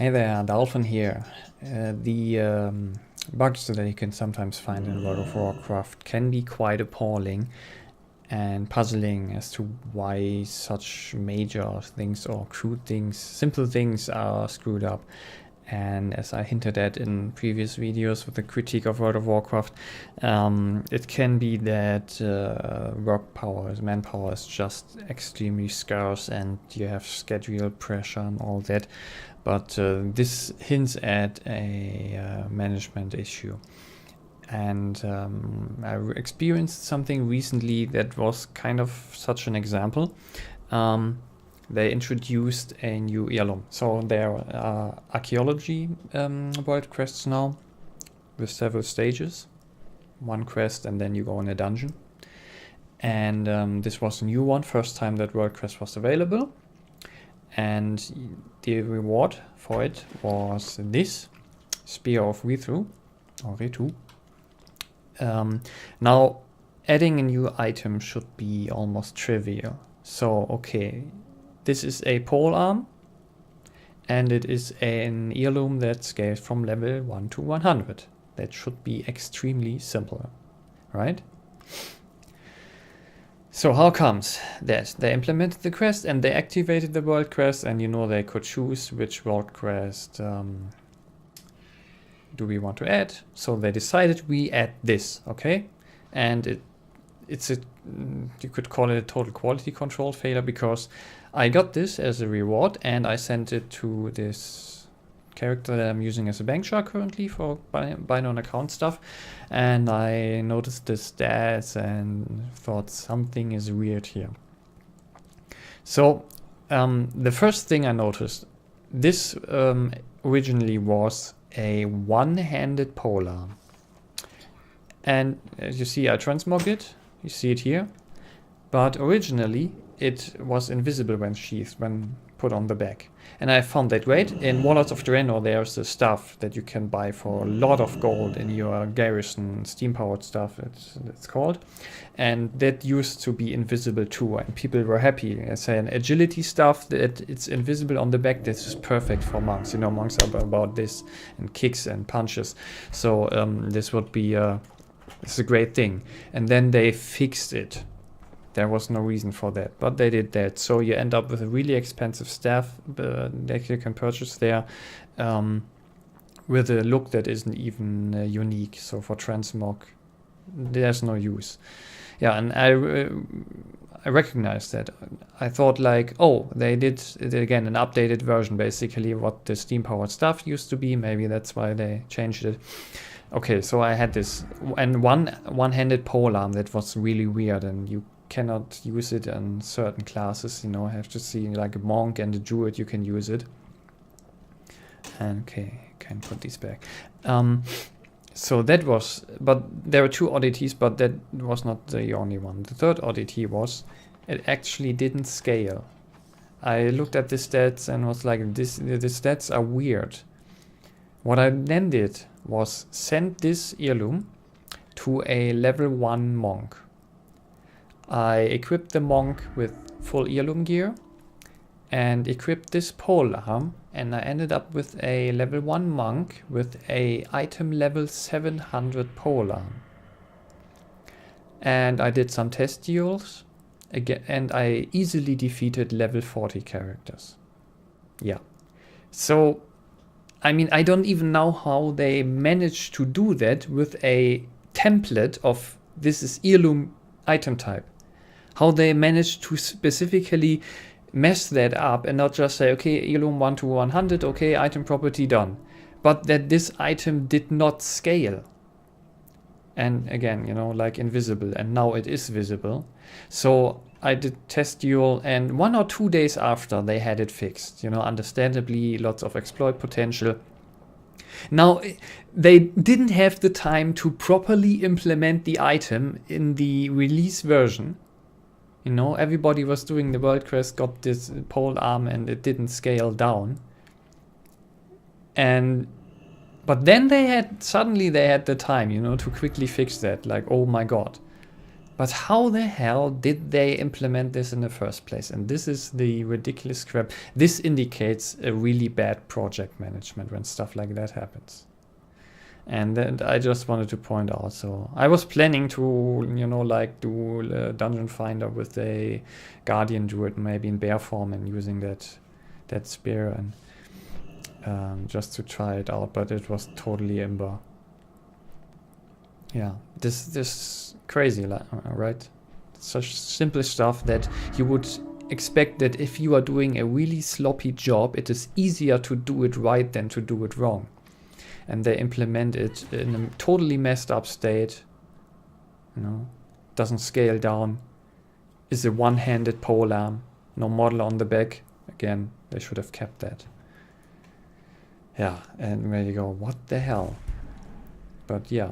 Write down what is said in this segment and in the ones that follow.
Hey there, Dolphin here. The bugs that you can sometimes find in World of Warcraft can be quite appalling and puzzling as to why such major things or crude things, simple things are screwed up. And as I hinted at in previous videos with the critique of World of Warcraft, it can be that manpower is just extremely scarce and you have schedule pressure and all that. But this hints at a management issue. And I experienced something recently that was kind of such an example. They introduced a new heirloom. So there are archaeology world quests now with several stages. One quest and then you go in a dungeon. And this was a new one, first time that world quest was available. And the reward for it was this Spear of Ritu, or Ritu. Now, adding a new item should be almost trivial. So, okay, this is a pole arm, and it is an heirloom that scales from level 1 to 100. That should be extremely simple, right? So how comes that they implemented the quest and they activated the world quest, and you know they could choose which world quest do we want to add. So they decided we add this, okay? And it's a, you could call it a total quality control failure, because I got this as a reward and I sent it to this character that I'm using as a bank shark currently for buying on account stuff, and I noticed the stats and thought something is weird here. So the first thing I noticed, this originally was a one-handed polearm, and as you see I transmog it, you see it here, but originally it was invisible when sheathed, when put on the back. And I found that great. In Warlords of Draenor there's the stuff that you can buy for a lot of gold in your garrison, steam-powered stuff it's called. And that used to be invisible too, and people were happy. I say an agility stuff that it's invisible on the back, this is perfect for monks. You know, monks are about this, and kicks and punches. So this would be it's a great thing. And then they fixed it. There was no reason for that, but they did that. So you end up with a really expensive staff that you can purchase there with a look that isn't even unique. So for transmog, there's no use. Yeah, and I recognized that. I thought like, oh, they did it again, an updated version, basically what the steam-powered stuff used to be. Maybe that's why they changed it. Okay, so I had this and one-handed polearm that was really weird, and you cannot use it in certain classes. You know, I have to see like a monk and a druid you can use it. And okay, can put these back. So that was, but there were two oddities, but that was not the only one. The third oddity was it actually didn't scale. I looked at the stats and was like, the stats are weird. What I then did was send this heirloom to a level 1 monk. I equipped the monk with full heirloom gear and equipped this polearm, and I ended up with a level 1 monk with a item level 700 polearm. And I did some test duels again, and I easily defeated level 40 characters. Yeah. So, I mean, I don't even know how they managed to do that with a template of this is heirloom item type. How they managed to specifically mess that up and not just say, okay, heirloom 1 to 100, okay, item property done. But that this item did not scale. And again, you know, like invisible, and now it is visible. So I did test duel, and 1 or 2 days after they had it fixed. You know, understandably, lots of exploit potential. Now, they didn't have the time to properly implement the item in the release version. You know, everybody was doing the world quest, got this pole arm, and it didn't scale down. But then suddenly they had the time, you know, to quickly fix that. Like, oh my god. But how the hell did they implement this in the first place? And this is the ridiculous crap. This indicates a really bad project management when stuff like that happens. And then I just wanted to point out. So I was planning to, like do a dungeon finder with a guardian druid, maybe in bear form, and using that spear, and just to try it out. But it was totally imber. Yeah, this crazy, right? Such simple stuff that you would expect that if you are doing a really sloppy job, it is easier to do it right than to do it wrong. And they implement it in a totally messed up state, doesn't scale down, is a one-handed polearm, no model on the back. Again, they should have kept that. Yeah, and there you go, what the hell? But yeah,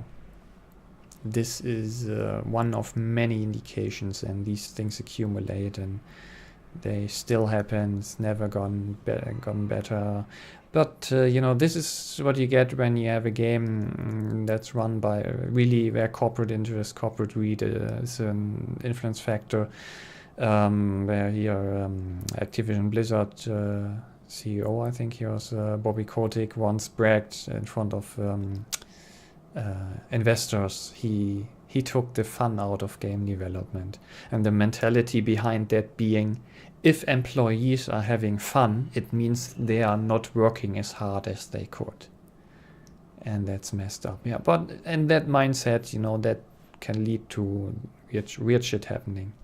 this is one of many indications, and these things accumulate and they still happen. It's never gotten better. But, this is what you get when you have a game that's run by really where corporate interest, corporate greed is an influence factor. Where here Activision Blizzard CEO, I think he was, Bobby Kotick, once bragged in front of investors. He took the fun out of game development, and the mentality behind that being, if employees are having fun, it means they are not working as hard as they could. And that's messed up. Yeah, and that mindset, that can lead to weird shit happening.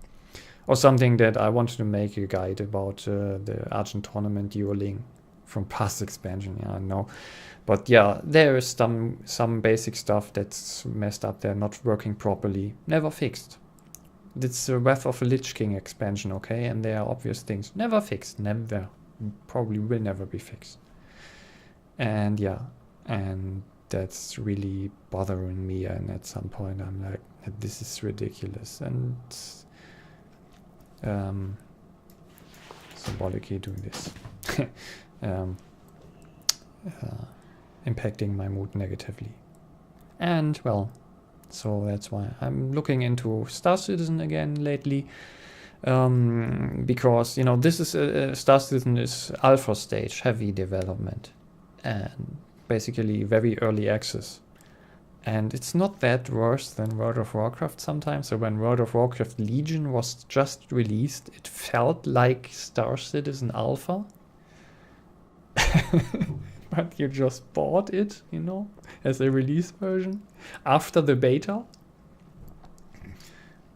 Or something that I wanted to make a guide about the Argent tournament dueling from past expansion. Yeah, I know. But yeah, there is some basic stuff that's messed up there, not working properly, never fixed. It's a Wrath of a Lich King expansion, okay? And there are obvious things. Never fixed. Never. Probably will never be fixed. And yeah. And that's really bothering me. And at some point I'm like, this is ridiculous. And symbolically doing this. Impacting my mood negatively. And, well, so that's why I'm looking into Star Citizen again lately, because this is Star Citizen is alpha stage, heavy development, and basically very early access, and it's not that worse than World of Warcraft sometimes. So when World of Warcraft Legion was just released, it felt like Star Citizen Alpha. But you just bought it, as a release version after the beta.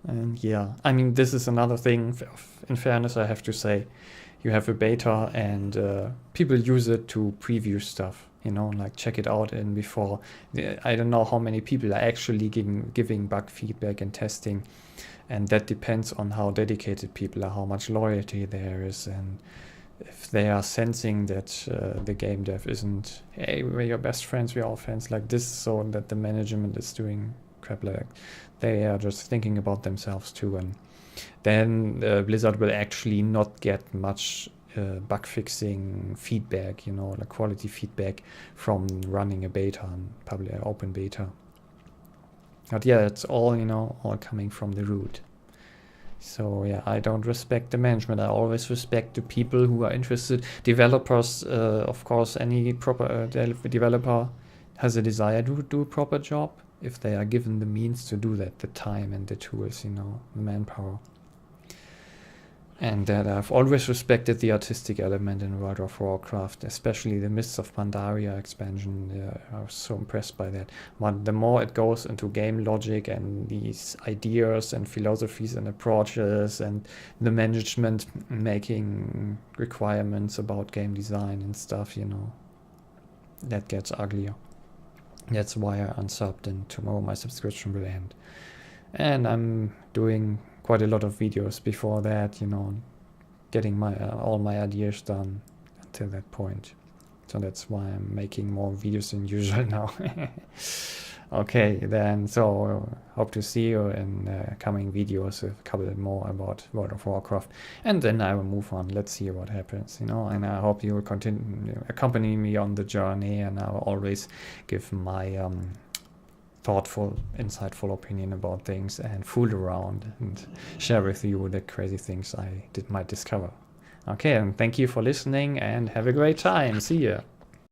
And yeah, I mean, this is another thing. In fairness, I have to say, you have a beta and people use it to preview stuff, like check it out in before. I don't know how many people are actually giving bug feedback and testing. And that depends on how dedicated people are, how much loyalty there is, and if they are sensing that the game dev isn't, hey, we're your best friends, we're all friends like this, so that the management is doing crap like they are just thinking about themselves too, and then Blizzard will actually not get much bug fixing feedback, like quality feedback from running a beta and public open beta. But yeah, it's all, all coming from the root. So yeah, I don't respect the management. I always respect the people who are interested. Developers, of course, any proper developer has a desire to do a proper job if they are given the means to do that, the time and the tools, the manpower. And that I've always respected the artistic element in World of Warcraft, especially the Mists of Pandaria expansion. I was so impressed by that. But the more it goes into game logic and these ideas and philosophies and approaches and the management making requirements about game design and stuff, that gets uglier. That's why I unsubbed, and tomorrow my subscription will end. And I'm doing quite a lot of videos before that, getting my all my ideas done until that point. So that's why I'm making more videos than usual now. Okay, then, so hope to see you in coming videos, a couple more about World of Warcraft, and then I will move on. Let's see what happens, and I hope you will continue accompany me on the journey, and I will always give my thoughtful, insightful opinion about things and fool around and share with you the crazy things I might discover. Okay, and thank you for listening and have a great time. See ya.